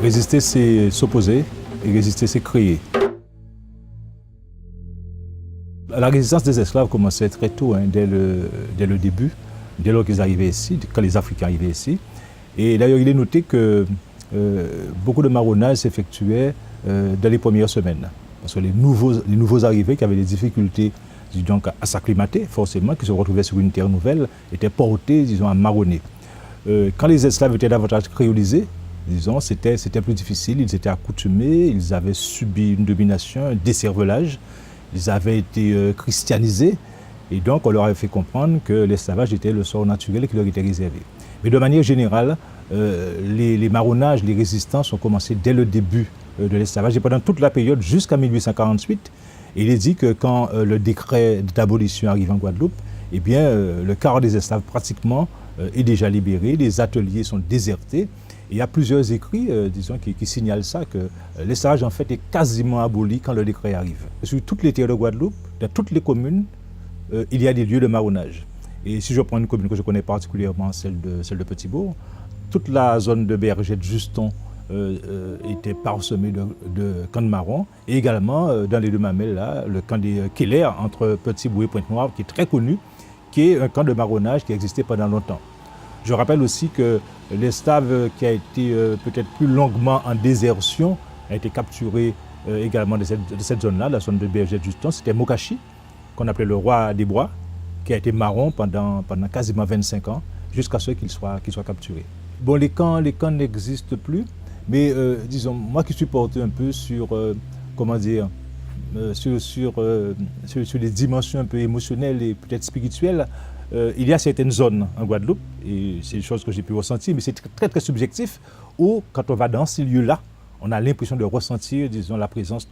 Résister, c'est s'opposer, et résister, c'est créer. La résistance des esclaves commençait très tôt, dès le début, dès lors qu'ils arrivaient ici, quand les Africains arrivaient ici. Et d'ailleurs, il est noté que beaucoup de marronnage s'effectuait dans les premières semaines. Parce que les nouveaux arrivés qui avaient des difficultés donc, à s'acclimater, forcément, qui se retrouvaient sur une terre nouvelle, étaient portés, disons, à marronner. Quand les esclaves étaient davantage créolisés, disons, c'était plus difficile, ils étaient accoutumés, ils avaient subi une domination, un décervelage, ils avaient été christianisés, et donc on leur avait fait comprendre que l'esclavage était le sort naturel qui leur était réservé. Mais de manière générale, les marronnages, les résistances ont commencé dès le début de l'esclavage et pendant toute la période jusqu'à 1848. Et il est dit que quand le décret d'abolition arrive en Guadeloupe, eh bien, le quart des esclaves pratiquement est déjà libéré, les ateliers sont désertés. Et il y a plusieurs écrits, disons, qui signalent ça, que l'esclavage en fait est quasiment aboli quand le décret arrive. Sur toutes les terres de Guadeloupe, dans toutes les communes, il y a des lieux de marronnage. Et si je prends une commune que je connais particulièrement, celle de Petit-Bourg, toute la zone de Bergette-Juston était parsemée de camps de marrons. Et également, dans les deux mamelles, là, le camp des Keller, entre Petit-Bourg et Pointe-Noire, qui est très connu, qui est un camp de marronnage qui a existé pendant longtemps. Je rappelle aussi que l'esclave qui a été peut-être plus longuement en désertion a été capturé également de cette zone-là, la zone de Bergette-Juston. C'était Mokachi, qu'on appelait le roi des bois, qui a été marron pendant quasiment 25 ans, jusqu'à ce qu'il soit capturé. Bon, les camps n'existent plus, mais disons, moi qui suis porté un peu sur, comment dire, sur les dimensions un peu émotionnelles et peut-être spirituelles, il y a certaines zones en Guadeloupe, et c'est une chose que j'ai pu ressentir, mais c'est très très subjectif, où quand on va dans ces lieux-là, on a l'impression de ressentir, disons, la présence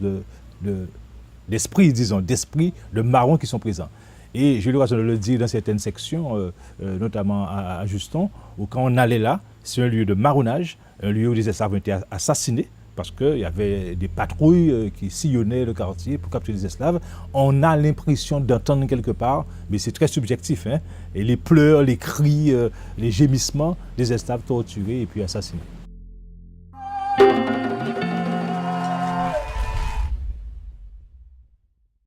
d'esprits, de marrons qui sont présents. Et j'ai eu l'occasion de le dire dans certaines sections, notamment à Juston, où quand on allait là, c'est un lieu de marronnage, un lieu où des esclaves ont été assassinés, parce qu'il y avait des patrouilles qui sillonnaient le quartier pour capturer des esclaves. On a l'impression d'entendre quelque part, mais c'est très subjectif, et les pleurs, les cris, les gémissements des esclaves torturés et puis assassinés.